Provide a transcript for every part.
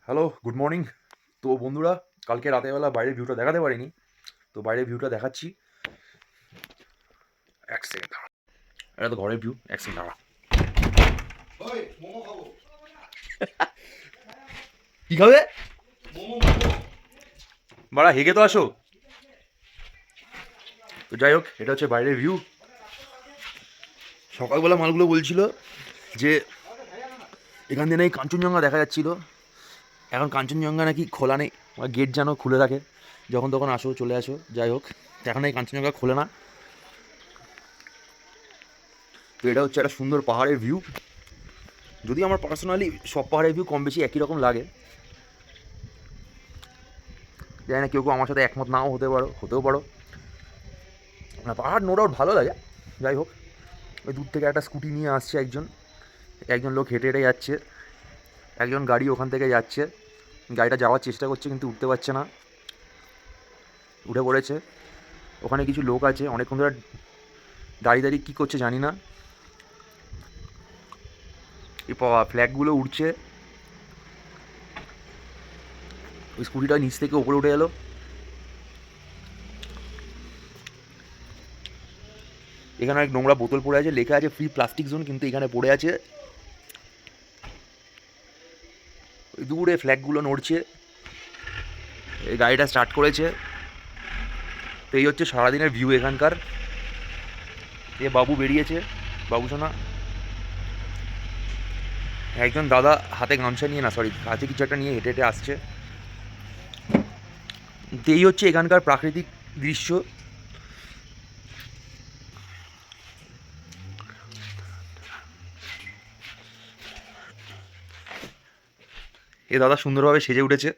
Hello, good morning. তো বন্ধুরা, কালকে রাতেরবেলা বাইরের ভিউটা দেখাতে পারিনি, তো বাইরের ভিউটা দেখাচ্ছি। এক সেকেন্ড দাঁড়া, এটা তো ঘরের ভিউ। এক সেকেন্ড দাঁড়া। ওই মোমো খাবো। কী খাবে? মোমো। বাড়া হেগে তো আসো। তো যাই হোক, এটা হচ্ছে বাইরের ভিউ। সকালবেলা মালগুলো বলছিল যে এখান দিয়ে নাকি কাঞ্চনজঙ্ঘা দেখা যাচ্ছিল। এখন কাঞ্চনজঙ্ঘা নাকি খোলা নেই, গেট যেন খুলে থাকে, যখন তখন আসো, চলে আসো। যাই হোক, এখন এই কাঞ্চনজঙ্ঘা খোলে না। তো এটা হচ্ছে একটা সুন্দর পাহাড়ের ভিউ। যদি আমার পার্সোনালি সব পাহাড়ের ভিউ কম বেশি একই রকম লাগে, জানি না কেউ কেউ আমার সাথে একমত নাও হতেও পারো না। পাহাড় নো ডাউট ভালো লাগে। যাই হোক, ওই দূর থেকে একটা স্কুটি নিয়ে আসছে একজন লোক হেঁটে হেঁটে যাচ্ছে, একজন গাড়ি ওখান থেকে যাচ্ছে। গাড়িটা যাওয়ার চেষ্টা করছে কিন্তু উঠতে পারছে না, উঠে পড়েছে। ওখানে কিছু লোক আছে, অনেকক্ষণ ধরে দাঁড়িয়ে দাঁড়িয়ে কী করছে জানি না। এই ফ্ল্যাগগুলো উঠছে। ওই স্কুটিটা নিচ থেকে ওপরে উঠে এলো। এখানে এক নোংরা বোতল পড়ে আছে, লেখা আছে ফ্রি প্লাস্টিক জোন, কিন্তু এখানে পড়ে আছে। ওই দূরে ফ্ল্যাগগুলো নড়ছে। এই গাড়িটা স্টার্ট করেছে। তো এই হচ্ছে সারাদিনের ভিউ এখানকার। এ বাবু বেরিয়েছে, বাবু সোনা। একজন দাদা হাতে গামছা নিয়ে, না সরি, হাতে কিছু একটা নিয়ে হেঁটে হেঁটে আসছে। তো এই হচ্ছে এখানকার প্রাকৃতিক দৃশ্য। এ দাদা সুন্দরভাবে সেজে উঠেছে।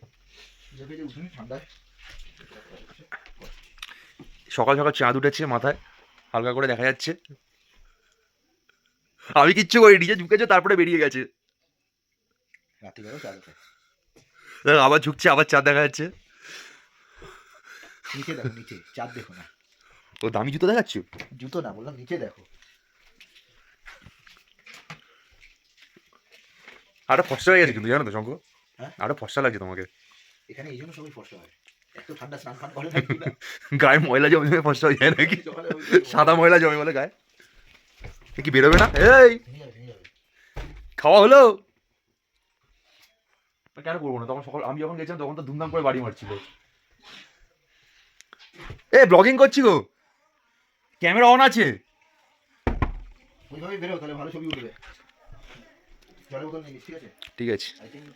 সকাল সকাল চাঁদ উঠেছে মাথায়, হালকা করে দেখা যাচ্ছে। আমি কিচ্ছু করি, নিজে ঝুঁকেছে তারপরে বেরিয়ে গেছে। রাত্রিবেলা চাঁদ ওঠে। দেখ, আবার ঝুঁকছে, আবার চাঁদ দেখা যাচ্ছে। নিচে দেখো, নিচে চাঁদ দেখো না। ও দামি জুতো দেখাচ্ছ? জুতো না, বললাম নিচে দেখো। আরো ফর্সা হয়ে গেছে কিন্তু, জানো তো শঙ্খ, হ্যাঁ, আরো ফর্সা লাগছে তোমাকে। এখানে এই জন্য সবাই ফর্সা হয়। এত ঠান্ডা স্নান ফান করে নাকি না। গায়ে ময়লা জমে জমে ফর্সা হয়ে যায় নাকি? সকালে ওই সাদা ময়লা জমে বলে গায়ে। এ কি বেরোবে না? এই ভেঙে যাবে, ভেঙে যাবে। খাওয়া হলো? কেন করবো না? তখন সকাল আমি যখন গেছিলাম তখন তো ধুমধাম করে বাড়ি মারছিল। এ ব্লগিং করছি গো, ক্যামেরা অন আছে। ওইভাবেই বেরো, তাহলে ভালো ছবি উঠবে। জলের বোতল নিয়ে নিস, ঠিক আছে? ঠিক আছে। আই থিঙ্ক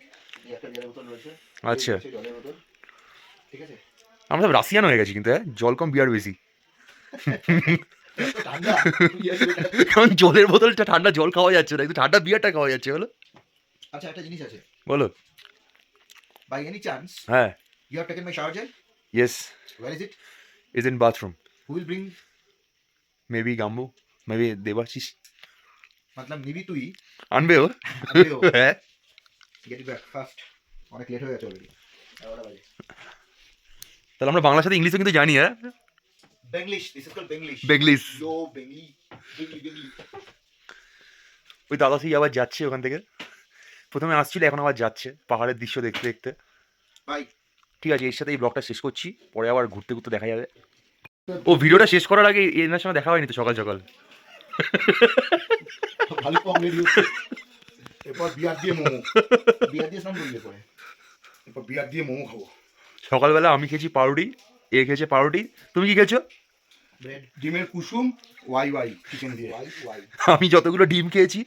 এই একটা জলের বোতল রয়েছে। আচ্ছা, এই জলের বোতল, ঠিক আছে? আমরা সব রাশিয়ান হয়ে গেছি কিন্তু, হ্যাঁ, জল কম বিয়ার বেশি। এত ঠান্ডা। কারণ জলের বোতলটা ঠান্ডা, জল খাওয়া যাচ্ছে না, কিন্তু ঠান্ডা বিয়ারটা খাওয়া যাচ্ছে। বলো আচ্ছা, একটা জিনিস আছে। বলো। বাই এনি চান্স হ্যাঁ, you have taken my shower gel? Yes, where is it? Is in bathroom. Who will bring? Maybe Gambu, maybe Debashish मतलब নিবি তুই, আনবে ও। আনবে ও। হ্যাঁ, গেট ইট ব্যাক ফাস্ট। অনেক লেট হয়ে গেছে অলরেডি। 11টা বাজে। তাহলে আমরা বাংলার সাথে ইংলিশও কিন্তু জানি, হ্যাঁ। Benglish, this is called Benglish. Benglish. Yo Bengali, Bengali. ওই দাদা সেই আবার যাচ্ছে ওখান থেকে। প্রথমে আসছিল, এখন আবার যাচ্ছে পাহাড়ের দৃশ্য দেখতে দেখতে। ভাই ঠিক আছে, এর সাথে এই ব্লগটা শেষ করছি, পরে আবার ঘুরতে ঘুরতে দেখা যাবে। ও ভিডিওটা শেষ করার আগে এনার সঙ্গে দেখা হয়নি তো সকাল সকাল। ভালো কম রেডি হচ্ছে। এরপর বিয়ার দিয়ে মোমো। বিয়ার দিয়ে স্নান করবি এরপরে। এরপর বিয়ার দিয়ে মোমো খাবো। সকালবেলা আমি খেয়েছি পাউরুটি, এ খেয়েছে পাউরুটি। তুমি কি খেয়েছো? ব্রেড, ডিমের কুসুম, ওয়াই ওয়াই চিকেন দিয়ে। Why why. আমি যতগুলো ডিম খেয়েছি,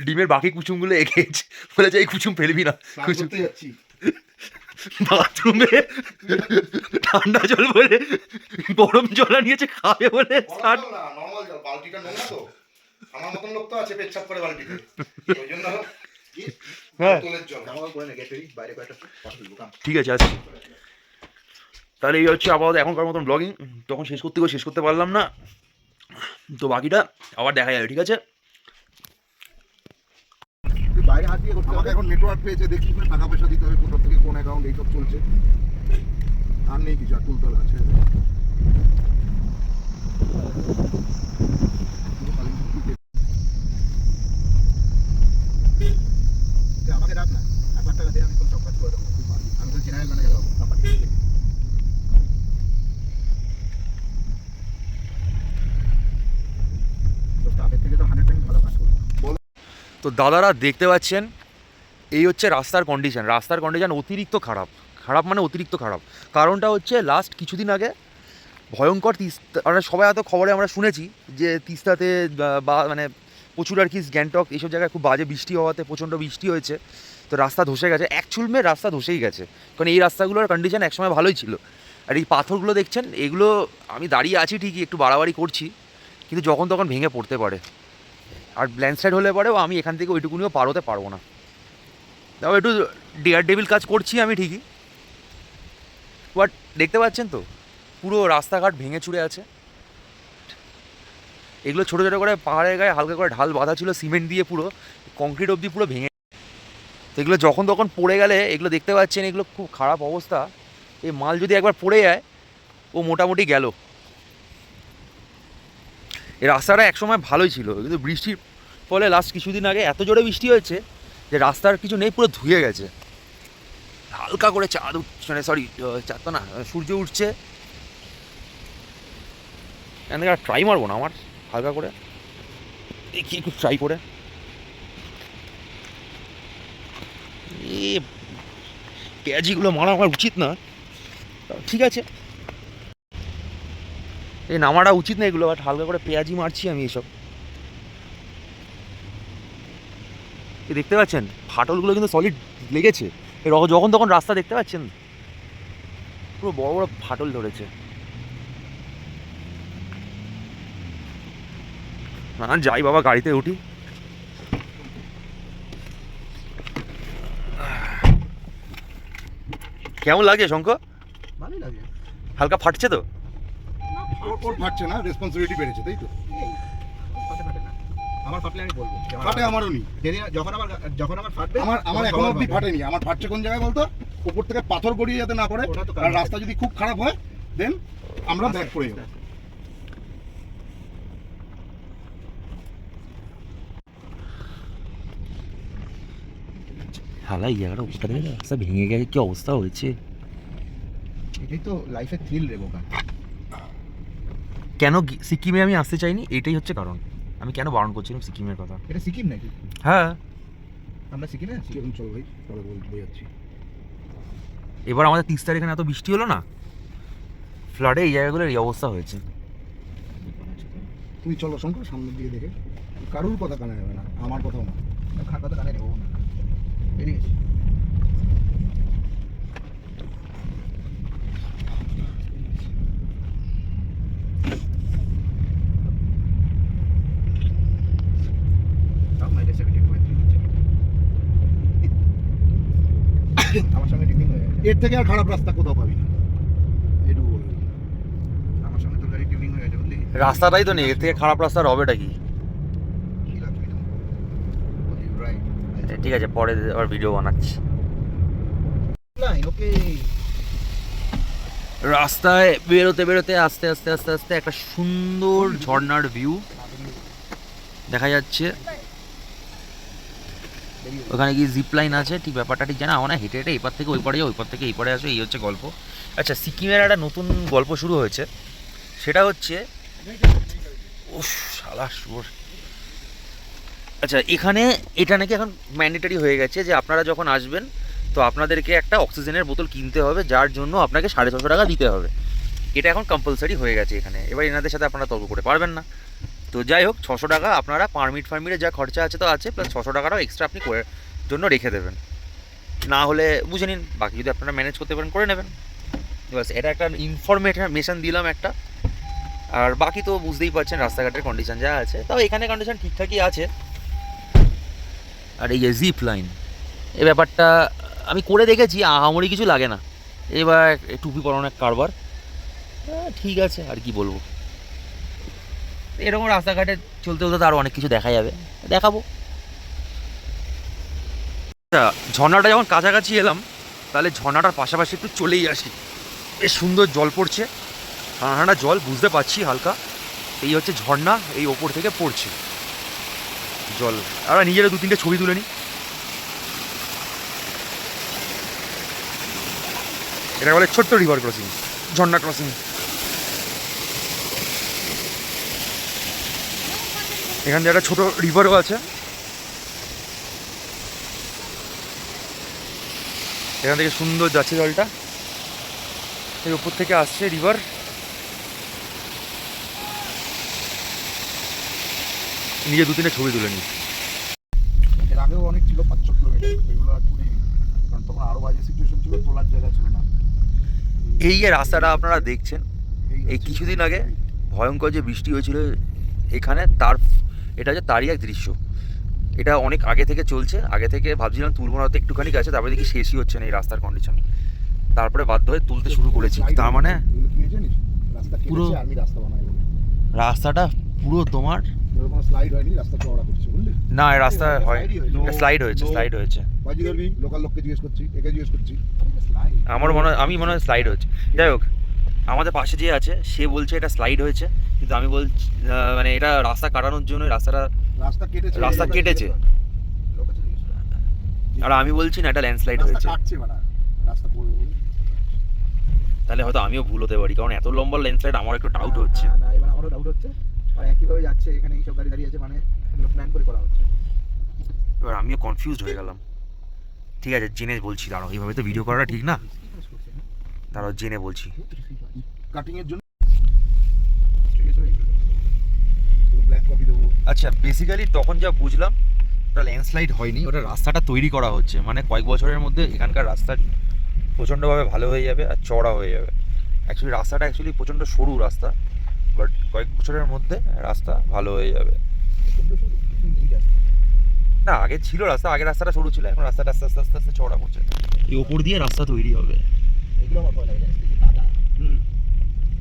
ডিমের বাকি কুচুমগুলো এ খেয়েছি। বলেছে এই কুচুম ফেলবি না। স্নান কুচুম করতে যাচ্ছি। বাথরুমে ঠান্ডা জল বলে গরম জল আনিয়েছে খাবে বলে স্নান। নরমাল জল, বালতিটা নোংরা তো। আমার মতন লোক তো আছে পেচ্ছাপ করে বালতিতে। ওই জন্য হ্যাঁ, বোতলের জল। আমার করে না, গেট রেডি, বাইরে কয়েকটা পাঠিয়ে দেবো। কাম। ঠিক আছে, আসছি। তাহলে এই হচ্ছে আপাতত এখনকার মতন ব্লগিং। তখন শেষ করতে গিয়ে শেষ করতে পারলাম না, তো বাকিটা আবার দেখা যাবে, ঠিক আছে? তুই বাইরে হাত দিয়ে করতে, আমাকে এখন নেটওয়ার্ক পেয়েছে, দেখি টাকা পয়সা দিতে হবে কোথা থেকে, কোন অ্যাকাউন্ট, এইসব চলছে। আর নেই কিছু, আর তুলতলা আছে। আমাকে ডাক না, টাকা দিয়ে আমি তো সব কাজ করে দেবো, আমি তো জেনারেল ম্যানেজার হবো ব্যাপারটা। তো স্টাফের থেকে তো 100% ভালো কাজ করবো। তো দাদারা দেখতে পাচ্ছেন এই হচ্ছে রাস্তার কন্ডিশন অতিরিক্ত খারাপ, মানে অতিরিক্ত খারাপ। কারণটা হচ্ছে লাস্ট কিছুদিন আগে ভয়ঙ্কর তিস্তা, মানে সবাই এত খবরে আমরা শুনেছি যে তিস্তাতে বা মানে প্রচুর আর কি গ্যাংটক এইসব জায়গায় খুব বাজে বৃষ্টি হওয়াতে প্রচণ্ড বৃষ্টি হয়েছে, তো রাস্তা ধসে গেছে। অ্যাকচুয়াল রাস্তা ধসেই গেছে, কারণ এই রাস্তাগুলোর কন্ডিশন একসময় ভালোই ছিল। আর এই পাথরগুলো দেখছেন, এগুলো আমি দাঁড়িয়ে আছি ঠিকই, একটু বাড়াবাড়ি করছি, কিন্তু যখন তখন ভেঙে পড়তে পারে। আর ল্যান্ডস্লাইড হলে পরেও আমি এখান থেকে ওইটুকুনিও পার হতে পারবো না। তাও একটু ডেয়ার ডেভিল কাজ করছি আমি ঠিকই, বাট দেখতে পাচ্ছেন তো পুরো রাস্তাঘাট ভেঙে চুরে আছে। এগুলো ছোটো ছোটো করে পাহাড়ের গায়ে হালকা করে ঢাল বাঁধা ছিল সিমেন্ট দিয়ে, পুরো কংক্রিট অবধি পুরো ভেঙে। তো এগুলো যখন তখন পড়ে গেলে, এগুলো দেখতে পাচ্ছেন এগুলো খুব খারাপ অবস্থা। এই মাল যদি একবার পড়ে যায় ও মোটামুটি গেল। এই রাস্তাটা একসময় ভালোই ছিল, কিন্তু বৃষ্টির ফলে লাস্ট কিছুদিন আগে এত জোরে বৃষ্টি হয়েছে যে রাস্তার কিছু নেই, পুরো ধুয়ে গেছে। হালকা করে চাঁদ উঠছে, মানে সরি চাঁদ তো না, সূর্য উঠছে। এখান থেকে আর ট্রাই মারবো না আমার, হালকা করে দেখি একটু ট্রাই করে। এ পেঁয়াজিগুলো মারা আমার উচিত না, ঠিক আছে এই নামাটা উচিত না এগুলো, বাট হালকা করে পেঁয়াজি মারছি আমি এসব। দেখতে পাচ্ছেন ফাটলগুলো কিন্তু সলিড লেগেছে, যখন তখন রাস্তা দেখতে পাচ্ছেন পুরো বড় বড় ফাটল ধরেছে। না যাই বাবা, গাড়িতে উঠি। কেমন লাগছে শঙ্কর? ভালোই লাগে। হালকা ফাটছে তো? ওর ফাটছে না, রেসপন্সিবিলিটি বেড়েছে, তাই তো? ফাটে না, আমার ফাটলে আমি বলবো। ফাটে আমারও নি, যখন আমার ফাটবে, আমার এখন অব্দি ফাটেনি। আমার ফাটছে কোন জায়গায় বলতো? উপর থেকে পাথর গড়িয়ে যাতে না পড়ে, আর রাস্তা যদি খুব খারাপ হয় দেন আমরা ব্যাক করে যাবো। হালা এই জায়গাটা অবস্থা দেখে রাস্তা ভেঙে গেছে, কি অবস্থা হয়েছে। এটাই তো লাইফের থ্রিল রে বোকা। কেন সিকিমে আমি আসতে চাইনি, এটাই হচ্ছে কারণ। আমি কেন বারণ করছিলাম সিকিমের কথা। এটা সিকিম নাকি? হ্যাঁ, আমরা সিকিমে আছি। চল ভাই, পরে বলতে যাচ্ছি। এবার আমাদের 30 তারিখে এত বৃষ্টি হলো না, ফ্লাডে এই জায়গাগুলোর এই অবস্থা হয়েছে। তুই চলো শঙ্কর, সামনের দিকে দেখে। কারুর কথা কানে নেবে না, আমার কথাও না। খার কথা কানে নেবো না, বেরিয়ে গেছি। আমার সঙ্গে টিপিং হয়ে গেছে। এর থেকে আর খারাপ রাস্তা কোথাও পাবি না, এটুকু বলবো। আমার সঙ্গে তো গাড়ি টিউনিং হয়ে গেছে বুঝলি। রাস্তাটাই তো নেই, এর থেকে খারাপ রাস্তার হবেটা কি? ঠিক আছে, পরে আবার ভিডিও বানাচ্ছি। রাস্তায় বেরোতে বেরোতে আস্তে আস্তে আস্তে আস্তে একটা সুন্দর ঝর্ণার ভিউ দেখা যাচ্ছে। ওখানে কি জিপ লাইন আছে, ঠিক ব্যাপারটা ঠিক জানা আমার না। হেঁটে হেঁটে এপার থেকে ওই পারে যাও, ওই পার থেকে এই পারে আসো, এই হচ্ছে গল্প। আচ্ছা, সিকিমের একটা নতুন গল্প শুরু হয়েছে, সেটা হচ্ছে উফ শালা শুয়োর। আচ্ছা, এখানে এটা নাকি এখন ম্যান্ডেটরি হয়ে গেছে যে আপনারা যখন আসবেন তো আপনাদেরকে একটা অক্সিজেনের বোতল কিনতে হবে, যার জন্য আপনাকে 650 টাকা দিতে হবে। এটা এখন কম্পালসারি হয়ে গেছে এখানে। এবার এনাদের সাথে আপনারা তর্ক করে পারবেন না। তো যাই হোক, 600 টাকা আপনারা ফার্মিটে যা খরচা আছে তো আছে, প্লাস 600 টাকাটাও এক্সট্রা আপনি করে জন্য রেখে দেবেন। না হলে বুঝে নিন, বাকি যদি আপনারা ম্যানেজ করতে পারেন করে নেবেন। বাস, এটা একটা ইনফরমেশন দিলাম একটা। আর বাকি তো বুঝতেই পারছেন রাস্তাঘাটের কন্ডিশন যা আছে, তাও এখানে কন্ডিশন ঠিকঠাকই আছে। আর এই যে জিপ লাইন, এই ব্যাপারটা আমি করে দেখেছি, আহামরি কিছু লাগে না। এবার টুপি পরানো এক কারবার, ঠিক আছে আর কি বলবো। এরকম রাস্তাঘাটে চলতে চলতে তো আরও অনেক কিছু দেখা যাবে, দেখাবো। আচ্ছা, ঝর্ণাটা যখন কাছাকাছি এলাম, তাহলে ঝর্ণাটার পাশাপাশি একটু চলেই আসি। বেশ সুন্দর জল পড়ছে, ঠান্ডা ঠান্ডা জল, বুঝতে পারছি হালকা। এই হচ্ছে ঝর্ণা, এই ওপর থেকে পড়ছে জল। আমরা নিজেরা 2-3টে ছবি তুলে নিই। এটা বলে ছোট্ট রিভার ক্রসিং, ঝর্ণা ক্রসিং। এখান থেকে একটা ছোট রিভারও আছে। এখান থেকে সুন্দর যাচ্ছে জলটা, এই উপর থেকে আসছে রিভার। নিজে 2-3 ছবি তুলে নিই। এর আগেও অনেক ছিল 5-6 কিলোমিটার, এগুলো আর তুলিনি, কারণ তখন আরো বাজে সিচুয়েশন ছিল, তোলার জায়গা ছিল না। এই যে রাস্তাটা আপনারা দেখছেন, এই কিছুদিন আগে ভয়ঙ্কর যে বৃষ্টি হয়েছিল এখানে, এটা হচ্ছে তারই এক দৃশ্য। এটা অনেক আগে থেকে চলছে, আগে থেকে ভাবছিলাম তুলবো না, তো একটুখানি গেছে, তারপরে দেখি শেষই হচ্ছে না এই রাস্তার কন্ডিশন। তারপরে বাধ্য হয়ে তুলতে শুরু করেছি। তার মানে এগুলো কি জানিস, রাস্তা পুরো কেটেছে, আমি রাস্তা বানাই বলে। রাস্তাটা পুরো তোমার কোনো স্লাইড হয়নি, রাস্তা চওড়া করছে, বুঝলি? না, রাস্তা হয় স্লাইড হয়েছে। বাজি ধরবি, লোকাল লোককে জিজ্ঞেস করছি, একে জিজ্ঞেস করছি। আমি মনে হয় স্লাইড হয়েছে। যাই হোক, আমাদের পাশে যে আছে সে বলছে এটা স্লাইড হয়েছে, কিন্তু আমি বলছি মানে এটা রাস্তা কাটানোর জন্য রাস্তা কেটেছে। আর আমি বলছি না এটা ল্যান্ডস্লাইড হয়েছে। কাটছে মানে রাস্তা পড়বে বলে। তাহলে হয়তো আমিও ভুল হতে পারি, কারণ এত লম্বা ল্যান্ডস্লাইড আমার একটু ডাউট হচ্ছে। না, এবার আমারও ডাউট হচ্ছে। আর একইভাবে যাচ্ছে, এখানে এইসব গাড়ি দাঁড়িয়ে আছে, মানে প্ল্যান করে করা হচ্ছে। এবার আমিও কনফিউজড হয়ে গেলাম। ঠিক আছে, জেনে বলছি, দাঁড়াও, এইভাবে তো ভিডিও করাটা ঠিক না, দাঁড়াও জেনে বলছি। কাটিং এর জন্য ব্ল্যাক কপি দেবো। আচ্ছা, বেসিক্যালি তখন যা বুঝলাম ওটা ল্যান্ডস্লাইড হয়নি, ওটা রাস্তাটা তৈরি করা হচ্ছে, মানে কয়েক বছরের মধ্যে এখানকার রাস্তা প্রচণ্ডভাবে ভালো হয়ে যাবে আর চওড়া হয়ে যাবে। অ্যাকচুয়ালি রাস্তাটা প্রচণ্ড সরু রাস্তা, বাট কয়েক বছরের মধ্যে রাস্তা ভালো হয়ে যাবে। না, আগে ছিল রাস্তা, আগে রাস্তাটা সরু ছিল, এখন রাস্তাটা আস্তে আস্তে আস্তে আস্তে চওড়া করছে। এই ওপর দিয়ে রাস্তা তৈরি হবে। এগুলো আমার ভয় লাগে, কাদা,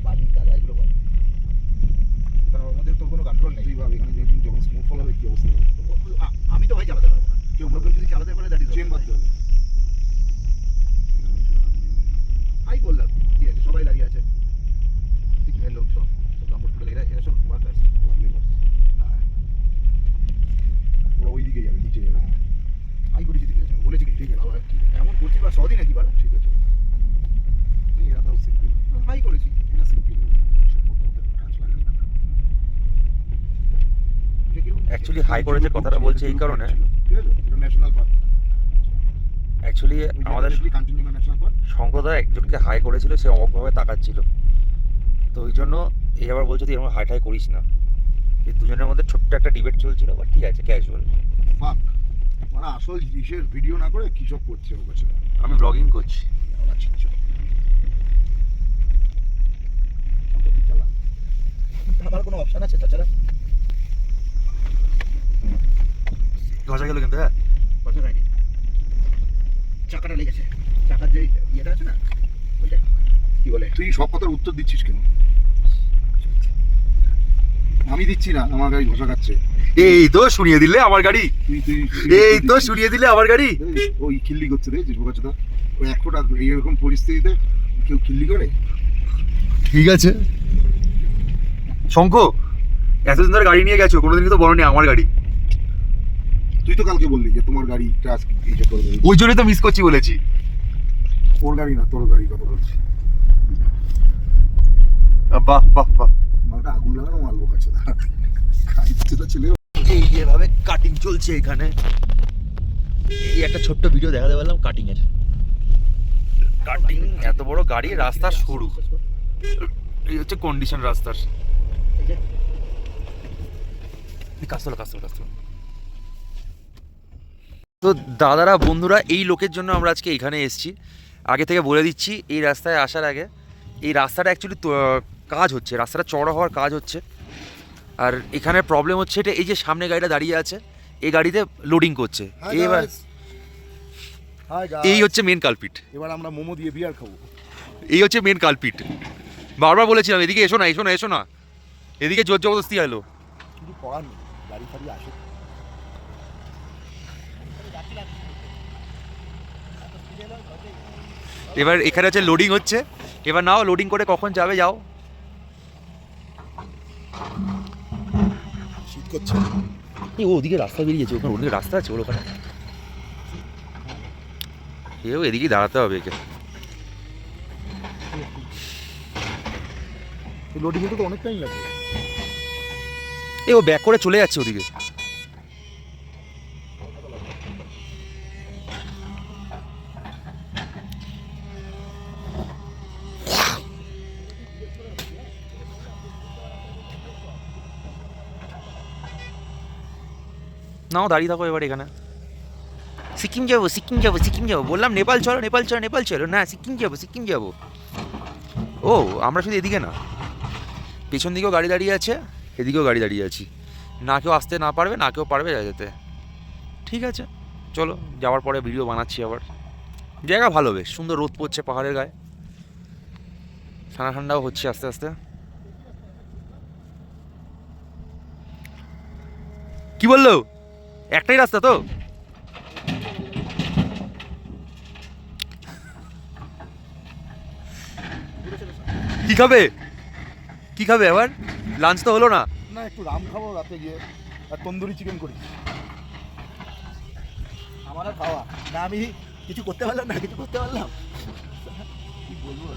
বালি, কাদা, এগুলো ভয়। কারণ ওর মধ্যে তোর কোনো কন্ট্রোল নেই। তুই ভাব এখানে যখন স্নোফল হবে কি অবস্থা হবে? আমি তো ভাই চালাতে পারবো না, কেউ লোকের যদি চালাতে পারে দ্যাট ইজ চেন বাঁধতে হবে। আমি বললাম ঠিক আছে, সবাই দাঁড়িয়ে আছে, সিকিমের লোক সব কামড় এরা সব ওয়ার্কার্স। ওরা ওই দিকে যাবে, নিচে যাবে। আমি বলেছি ঠিক আছে, বলেছি কি ঠিক আছে, এমন করছি বা সদিন নাকি বাড়া, ঠিক আছে। এরা তো সিম্পল, আমি করেছি। এরা সিম্পল কাজ লাগে না। অ্যাকচুয়ালি হাই করেছে কথাটা বলছে এই কারণে, ঠিক আছে, এটা ন্যাশনাল পার্ক। অ্যাকচুয়ালি আমাদের কাঞ্চনজঙ্ঘা ন্যাশনাল পার্ক। শঙ্করদা একজনকে হাই করেছিল, সে অমকভাবে তাকাচ্ছিল, তো ওই জন্য এই আবার বলছে তুই এরকম হাই ঠাই করিস না। এই দুজনের মধ্যে ছোট্ট একটা ডিবেট চলছিল, বাট ঠিক আছে, ক্যাজুয়াল। পার্ক মানে আসল জিনিসের ভিডিও না করে কি সব করছে ওর কাছে। আমি ব্লগিং করছি। ওরা ছিচ্ছে আমার কোনো অপশন আছে তাছাড়া? ঘষা গেল কিন্তু, হ্যাঁ কথা হয়নি, চাকাটা লেগেছে, চাকার যে ইয়েটা আছে না, ওইটা কি বলে? তুই সব কথার উত্তর দিচ্ছিস কেন? আমি দিচ্ছি না, আমার গাড়ি ঘষা খাচ্ছে। এই তো শুনিয়ে দিলে আমার গাড়ি, তুই তুই এই তো শুনিয়ে দিলে আমার গাড়ি। ওই খিল্লি করছে রে জিসবুকাচোদা। ওই এক ফোঁটা এইরকম পরিস্থিতিতে কেউ খিল্লি করে? ঠিক আছে শঙ্খ, এতদিন ধরে গাড়ি নিয়ে গেছো, কোনোদিন কিন্তু বলো নি আমার গাড়ি। তুই তো কালকে বললি যে তোমার গাড়িটা আজকে এইটা করবে। ওই জন্যই তো মিস করছি বলেছি। ওর গাড়ি না, তোর গাড়ি কথা বলছি। বাহ বাহ বাহ, মালটা আগুন লাগানো মারবো কাছে খাইতে ছেলে। এই যেভাবে কাটিং চলছে এখানে, এই একটা ছোট্ট ভিডিও দেখাতে পারলাম কাটিং এর। কাটিং এত বড় গাড়ি, রাস্তা সরু, এই হচ্ছে কন্ডিশন রাস্তার। কাস্তল। তো দাদারা, বন্ধুরা, এই লোকের জন্য আমরা আজকে এখানে এসেছি। আগে থেকে বলে দিচ্ছি, এই রাস্তায় আসার আগে এই রাস্তাটা অ্যাকচুয়ালি কাজ হচ্ছে, রাস্তাটা চড়া হওয়ার কাজ হচ্ছে। আর এখানে প্রবলেম হচ্ছে এটা, এই যে সামনে গাড়িটা দাঁড়িয়ে আছে, এই গাড়িতে লোডিং করছে। এবার এই হচ্ছে মেন কালপিট। এবার আমরা মোমো দিয়ে বিয়ার খাবো। এই হচ্ছে মেন কালপিট। বারবার বলেছিলাম এদিকে এসো না, এদিকে জোর জবরদস্তি এলো। কিছু করার নেই, গাড়ি ফাড়ি আসে। এবার এখানে হচ্ছে লোডিং হচ্ছে, এবার নাও লোডিং করে কখন যাবে, যাও। শীত করছে। এই ওদিকে রাস্তা বেরিয়েছে, ওদিকে রাস্তা আছে ওখানে, এদিকেই দাঁড়াতে হবে একে। লোডিং তো অনেক টাইম লাগে। এ ও ব্যাক করে চলে যাচ্ছে ওদিকে। নাও দাঁড়িয়ে থাকো এবার এখানে। সিকিম যাবো সিকিম যাবো সিকিম যাবো, বললাম নেপাল চলো নেপাল চলো নেপাল চলো, না সিকিম যাবো সিকিম যাবো। ও আমরা শুধু এদিকে না, পেছন দিকেও গাড়ি দাঁড়িয়ে আছে, এদিকেও গাড়ি দাঁড়িয়ে আছি। না কেউ আসতে না পারবে, না কেউ পারবে যেতে। ঠিক আছে চলো, যাওয়ার পরে ভিডিও বানাচ্ছি আবার। জায়গা ভালো, বেশ সুন্দর, রোদ পড়ছে পাহাড়ের গায়ে, ঠান্ডা ঠান্ডাও হচ্ছে আস্তে আস্তে। কি বললো? একটাই রাস্তা তো? কি খাবে, কি খাবে আবার? লাঞ্চ তো হলো না। না একটু রাম খাবো রাতে গিয়ে, আর তন্দুরি চিকেন করি। আমার আর খাওয়া না, আমি কিছু করতে পারলাম না, কিছু করতে পারলাম কি বলবো।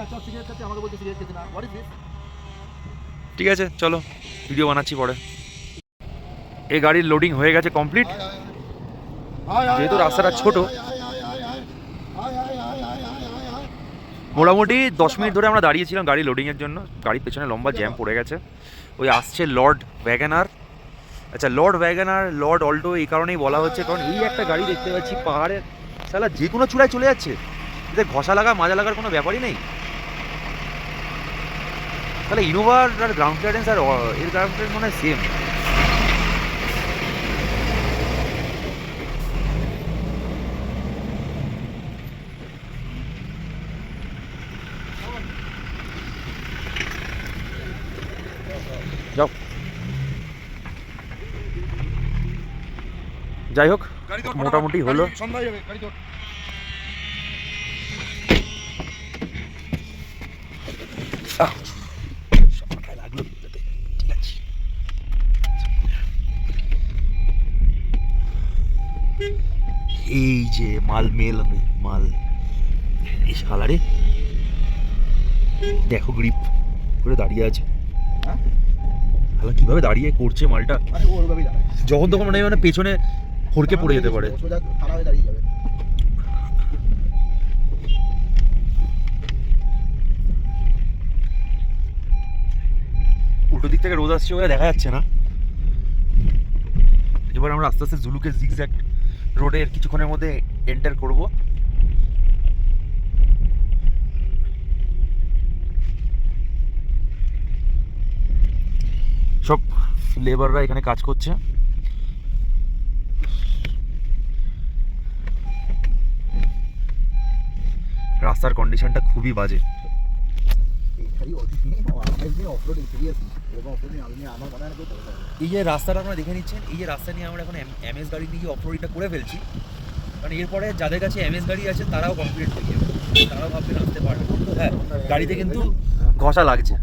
না চল সিগারেট খাচ্ছি, আমাকে বলছে সিগারেট খেতে না, হোয়াট ইজ দিস। ঠিক আছে চলো, ভিডিও বানাচ্ছি পরে। এই গাড়ির লোডিং হয়ে গেছে কমপ্লিট। যেহেতু রাস্তাটা ছোট, মোটামুটি 10 মিনিট ধরে আমরা দাঁড়িয়েছিলাম গাড়ি লোডিংয়ের জন্য। গাড়ির পেছনে লম্বা জ্যাম পড়ে গেছে। ওই আসছে লর্ড ওয়াগনার। আচ্ছা লর্ড ওয়াগনার, লর্ড অল্টো এই কারণেই বলা হচ্ছে কারণ এই একটা গাড়ি দেখতে পাচ্ছি পাহাড়ের, শালা যে কোনো চূড়ায় চলে যাচ্ছে, এতে ঘষা লাগা মাজা লাগার কোনো ব্যাপারই নেই। তাহলে ইনোভার আর গ্রাউন্ড ক্লিয়ারেন্স আর এর গ্রাউন্ড ক্লিয়ারেন্স মনে হয় সেম। যাও, যাই হোক মোটামুটি হলো। সন্ধ্যা যাবে গাড়ি তো। এই যে মাল মেল মাল, এই শালারে দেখো গ্রিপ করে দাঁড়িয়ে আছে। হ্যাঁ? শালা কিভাবে দাঁড়িয়ে করছে মালটা, আরে ও ওরভাবেই দাঁড়ায়, যখন তখন মানে পেছনে হড়কে পড়ে যেতে পারে। সোজা খাড়া হয়ে দাঁড়িয়ে যাবে। উল্টো দিক থেকে রোদ আসছে বলে দেখা যাচ্ছে না। এবার আমরা আস্তে আস্তে জুলুকে জিগজ্যাগ রোডের কিছুক্ষণের মধ্যে এন্টার করব। সব লেবাররা এখানে কাজ করছে। রাস্তার কন্ডিশনটা খুবই বাজে। খালি অনেক দিন অফরোডিং সিরিয়াসলি, এরকম অফরোডিং আমি আমার মনে হয় না কেউ করতে পারবে। এই যে রাস্তাটা আপনারা দেখে নিচ্ছেন, এই যে রাস্তা নিয়ে আমরা এখন এমএস গাড়ি নিয়ে অফরোডিংটা করে ফেলছি, কারণ এরপরে যাদের কাছে এমএস গাড়ি আছে তারাও কমপ্লিট হয়ে যাবে, তারাও ভাববেন আসতে পারবে। হ্যাঁ গাড়িতে কিন্তু ঘষা লাগছে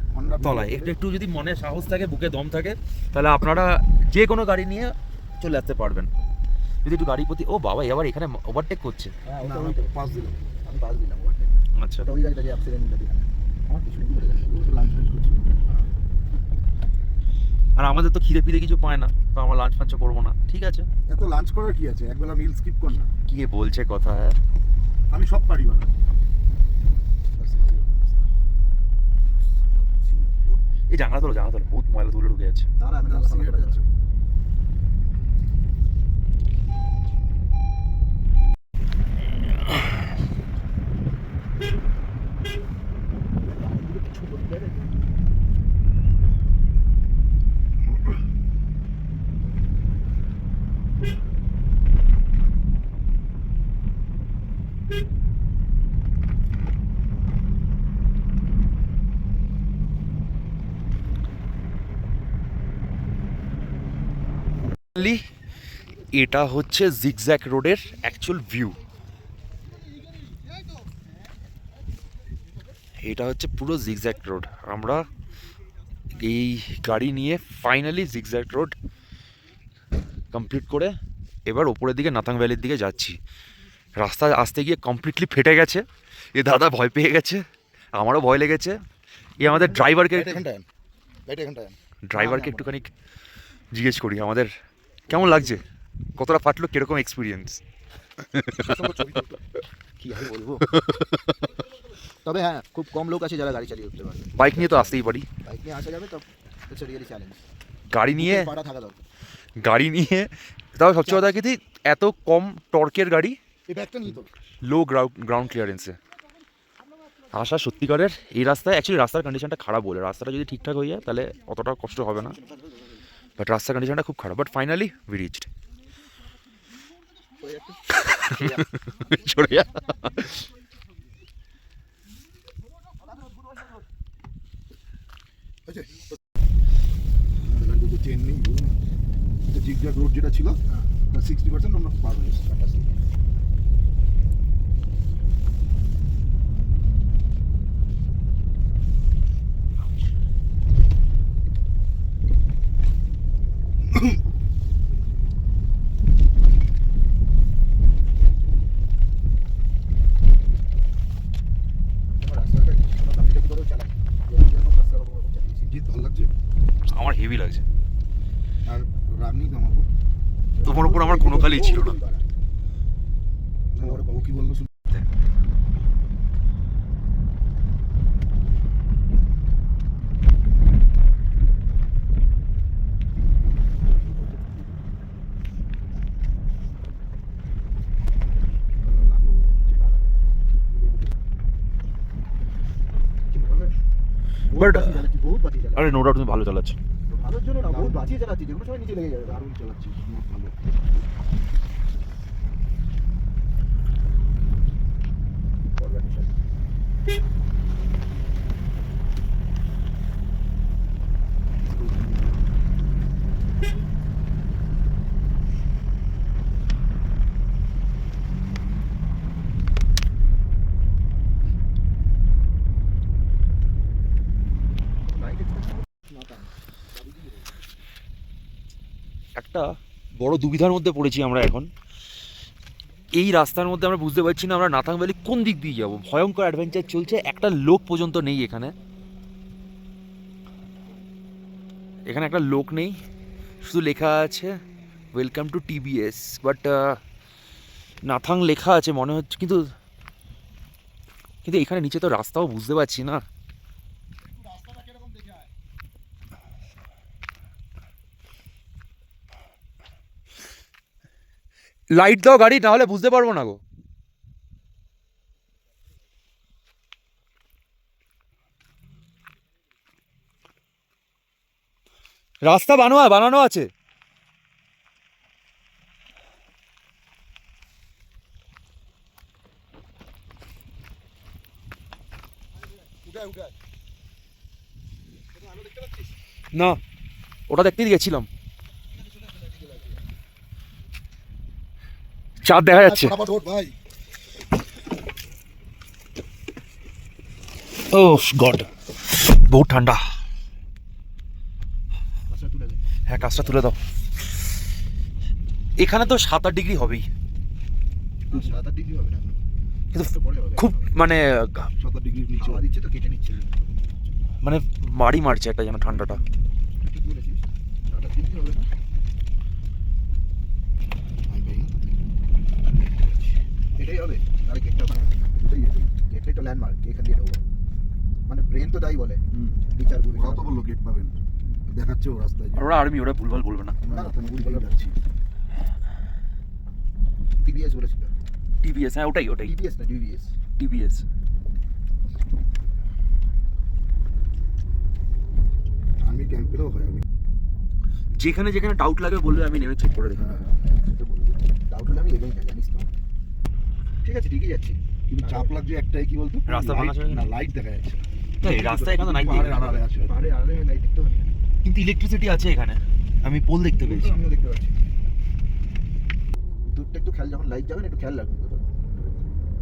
তলায়, একটু একটু যদি মনে সাহস থাকে, বুকে দম থাকে, তাহলে আপনারা যে কোনো গাড়ি নিয়ে চলে আসতে পারবেন। যদি একটু গাড়ি প্রতি, ও বাবা এবার এখানে ওভারটেক করছে। হ্যাঁ না, ওটা আমি ওইটাই, পাস দিলাম। আমি পাস দিলাম ওটা। আচ্ছা ওটা ওই গাড়িটা যে অ্যাক্সিডেন্ট হলো এখানে, আমার কিছু করে গেছে, ও তো লাঞ্চ করছে। আর আমাদের তো খিদে ফিদে কিছু পায় না, তো আমরা লাঞ্চ ফাঞ্চ করবো না। ঠিক আছে, এত লাঞ্চ করার কি আছে, একবেলা মিল স্কিপ কর না। কি বলছে কথা। হ্যাঁ আমি সব পারি বানা। এই জানলা তোলো বহুত ময়লা ধুলো ঢুকে আছে। তারা আমি তার সামনে করে যাচ্ছে। এটা হচ্ছে জিগজ্যাগ রোডের অ্যাকচুয়াল ভিউ। এটা হচ্ছে পুরো জিগজ্যাগ রোড। আমরা এই গাড়ি নিয়ে ফাইনালি জিগজ্যাগ রোড কমপ্লিট করে এবার ওপরের দিকে নাতাং ভ্যালির দিকে যাচ্ছি। রাস্তা আসতে গিয়ে কমপ্লিটলি ফেটে গেছে, এ দাদা ভয় পেয়ে গেছে, আমারও ভয় লেগেছে। এই আমাদের ড্রাইভারকে এখানটায় ড্রাইভারকে একটুখানি জিজ্ঞেস করি আমাদের কেমন লাগছে, কতটা ফাটলো, কিরকম এক্সপিরিয়েন্স? কি আর বলবো, তবে হ্যাঁ খুব কম লোক আছে যারা গাড়ি চালিয়ে উঠতে পারবে। বাইক নিয়ে তো আসতেই পারি, বাইক নিয়ে আসা যাবে, তো ইটস রিয়েলি চ্যালেঞ্জ। গাড়ি নিয়ে পাড়া থাকা দরকার। তাও সবচেয়ে কথা কি এত কম টর্কের গাড়ি, এই ব্যাগটা নিয়ে তো লো গ্রাউন্ড ক্লিয়ারেন্সে আসা সত্যিকারের এই রাস্তায়। অ্যাকচুয়ালি রাস্তার কন্ডিশনটা খারাপ বলে, রাস্তাটা যদি ঠিকঠাক হয়ে যায় তাহলে অতটা কষ্ট হবে না, বাট রাস্তার কন্ডিশনটা খুব খারাপ। But finally we reached. সরে যা। চেন নেই, জিগজ্যাগ রোড যেটা ছিল তার 60% আমরা পার হয়েছি। রাস্তাটা বাকিটা করেও চালাই, যেরকম রাস্তা ওরকম চালিয়েছি। জিৎ ভালো লাগছে, আমার হেভি লাগছে, আর রাগ নেই তো আমার উপর। তোমার উপর আমার কোনো কালই ছিল না। ওরা বাবু কি বললো শুনে বাট বহুত বাঁচিয়ে চালাচ্ছি। আরে নো ডাউট তুমি ভালো চালাচ্ছ। ভালোর জন্য না, বহুত বাঁচিয়ে চালাচ্ছি, যে কোনো সময় নিচে লেগে যাবে। দারুণ চালাচ্ছিস, খুব ভালো। একটা বড় দুবিধার মধ্যে পড়েছি আমরা এখন। এই রাস্তার মধ্যে আমরা বুঝতে পারছি না আমরা নাথাং ভ্যালি কোন দিক দিয়ে যাব। ভয়ঙ্কর অ্যাডভেঞ্চার চলছে, একটা লোক পর্যন্ত নেই এখানে। এখানে একটা লোক নেই, শুধু লেখা আছে welcome to TBS, but Nathang লেখা আছে মনে হচ্ছে, কিন্তু কিন্তু এখানে নিচে তো রাস্তাও বুঝতে পারছি না। লাইট দাও গাড়ি, না হলে বুঝতে পারবো না গো। রাস্তা বানানো আছে। না, ওটা দেখতেই গেছিলাম, চাঁদ দেখা যাচ্ছে। ফটাফট ওঠ ভাই। ও গড, বহুত ঠান্ডা। হ্যাঁ, কাজটা তুলে দাও। এখানে তো 7-8 ডিগ্রি হবেই, 7-8 ডিগ্রি হবে না, কিন্তু একটু পরে হবে। খুব মানে 7 ডিগ্রির নিচে হাওয়া দিচ্ছে তো, কেটে নিচ্ছে। মানে বাড়ি মারছে একটা যেন ঠান্ডাটা। ঠিক বলেছিস, 7-8 ডিগ্রি হবে না। এটাই হবে, তাহলে গেটটা ওখানে, গেটটাই তো ল্যান্ডমার্ক, এখান দিয়ে ঢোকবো। মানে ব্রেন তো তাই বলে, বিচার করি। ওরা তো বললো গেট পাবেন, দেখাচ্ছে ও রাস্তায়। ওরা আর্মি, ওরা ভুলভাল বলবে না। না তুমি ভুল যাচ্ছি। টিভিএস বলেছিল। টিভিএস, হ্যাঁ ওটাই টিভিএস না টিভিএস। টিভিএস। আমি ক্যাম্পেরও হয় আমি। যেখানে যেখানে ডাউট লাগে বলবে, আমি নেমে চেক করে দেখি। ডাউট হলে আমি এগোই না, জানিস তো। ঠিক আছে, ঠিকই যাচ্ছি। কিন্তু চাপ লাগছে একটাই, কি বলতো, রাস্তা light- ভাঙা ছিল না লাইট দেখা যাচ্ছে না। এই রাস্তা এখানে নাই, পাহাড়ের আড়ালে আছে। পাহাড়ে আড়ালে লাইট দেখতে পাচ্ছি। কিন্তু ইলেকট্রিসিটি আছে এখানে, আমি পোল দেখতে পেয়েছি। আমিও দেখতে পাচ্ছি। দূরটা একটু খেয়াল, যখন লাইট যাবেন একটু খেয়াল রাখবেন,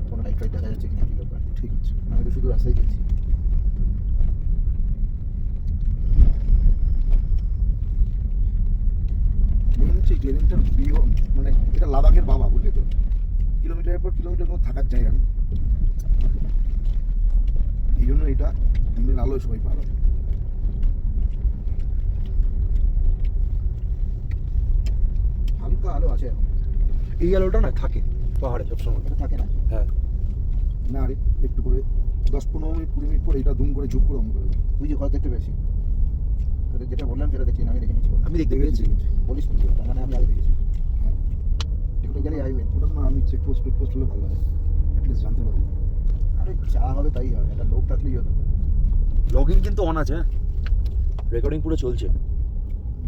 কোনো লাইট ফাইট দেখা যাচ্ছে কিনা, কি ব্যাপার। ঠিক আছে। আমি তো শুধু রাস্তায় গেছি। মেন হচ্ছে এই ট্রেনটার মানে এটা লাদাখের বাবা, বুঝলি তো, কিলোমিটারের পর কিলোমিটার কোনো থাকার জায়গা নেই। এই জন্য এটা দিনের আলোয় সবাই পার হয়। হালকা আলো আছে এখন। এই আলোটা না থাকে পাহাড়ে সবসময়। এটা থাকে না। হ্যাঁ, না রে, একটু করে 10-15 মিনিট 20 মিনিট পরে এটা ধুম করে ঝুপ করে অন করে দেবে। তুই যে কত দেখতে পেয়েছি, তোদের যেটা বললাম সেটা দেখছি না, আমি দেখে নিয়েছি। আমি দেখতে পেয়েছি। বলিস না, তার মানে আমি আগে দেখেছি। এগুলো গেলেই হাইওয়ে। ওটা তো আমি চেক পোস্ট হলে ভালো হয়, অ্যাটলিস্ট জানতে পারবো। আরে যা হবে তাই হবে, একটা লোক থাকলেই হলো। লগইন কিন্তু অন আছে, রেকর্ডিং পুরো চলছে।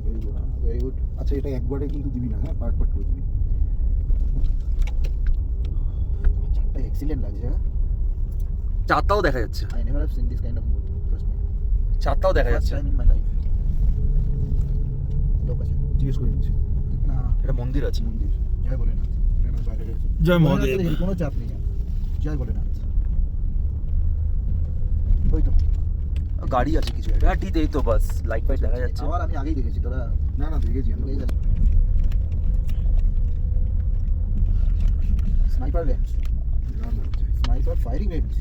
Very good. Very good. আচ্ছা, এটা একবারে কিন্তু দিবি না, হ্যাঁ, পার্ট করে দিবি। চারটা এক্সিলেন্ট লাগছে। হ্যাঁ, চারটাও দেখা যাচ্ছে, I never have seen this kind of mood. Trust me, চারটাও দেখা যাচ্ছে। Time in my life. লোক আছে জিজ্ঞেস করে নিচ্ছি। না, এটা মন্দির আছে। মন্দির। জয় ভোলেনাথ। ভোলেনাথ বাইরে রয়েছে। জয় ভোলেনাথকে মহাদেব। দেখি, কোনো চাপ নেই আর। জয় ভোলেনাথ। ওই তো গাড়ি আছে কিছু, এটা ঠিক এই তো বাস লাইট ফাইট দেখা যাচ্ছে। আবার আমি আগেই দেখেছি, তোরা না না, দেখেছি আমরা। স্নাইপার রেঞ্জ, বিরাট লাগছে। Sniper firing range.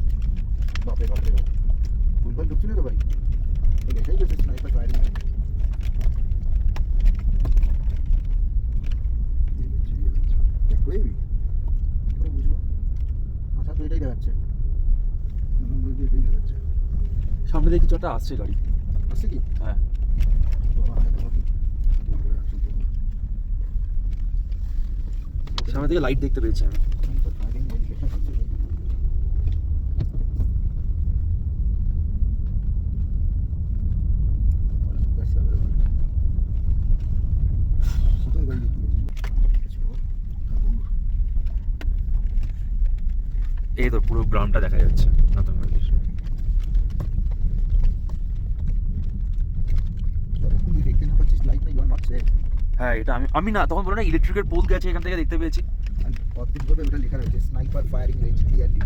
বাপরে বাপরে বাপ, ভুলভাল ঢুকছি না তো ভাই? এটাই বলছে স্নাইপার ফায়ারিং রেঞ্জ। চেক করে দিবি? করে বুঝবো, আশা তো এটাই দেখাচ্ছে। এটাই দেখাচ্ছে। সামনে দেখি কিছু একটা আসছে গাড়ি। আসছে কি? হ্যাঁ, সামনে থেকে লাইট দেখতে পেয়েছি আমি। স্নাইপার ফায়ারিং রেঞ্জ লেখা আছে। কোথায় গাড়ি দেখতে পেয়েছিস? হ্যাঁ, বলুন। এই তো পুরো গ্রামটা দেখা যাচ্ছে নতুন মন্দির। যতক্ষণ তুই দেখতে না পাচ্ছিস লাইট না, ইউ আর নট সেফ। হ্যাঁ, এটা আমি না তখন বলো না ইলেকট্রিকের পোল গেছে, এখান থেকে দেখতে পেয়েছি। অদ্ভুতভাবে ওটা লেখা রয়েছে, sniper firing range clearly,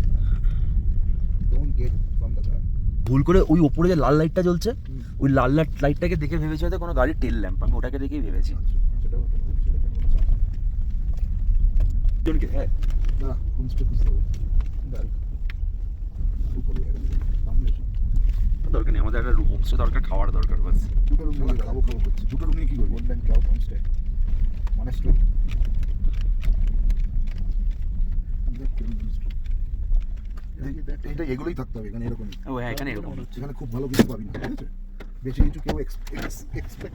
don't get from the car. ভুল করে ওই ওপরে যে লাল লাইটটা জ্বলছে, ওই লাল লাইটটাকে দেখে ভেবেছি হয়তো কোনো গাড়ির টেল ল্যাম্প। আমি ওটাকে দেখেই ভেবেছি। জনকে হ্যাঁ, না, হোমস্টে খুঁজতে হবে। উপরে সামনে এসে। দরকার নেই আমাদের একটা হোমস্টে দরকার, খাওয়ার দরকার বাস। দুটো রুম নিয়ে খাবো করছে। দুটো রুম নিয়ে কি করবি? Golden cloud homestay, monastery. এটা এগুলোই থাকতে হবে এখানে, এরকমই। ও হ্যাঁ, এখানে এরকম। এখানে খুব ভালো কিছু পাবি না, ঠিক আছে? বেশি কিছু কেউ এক্সপেক্ট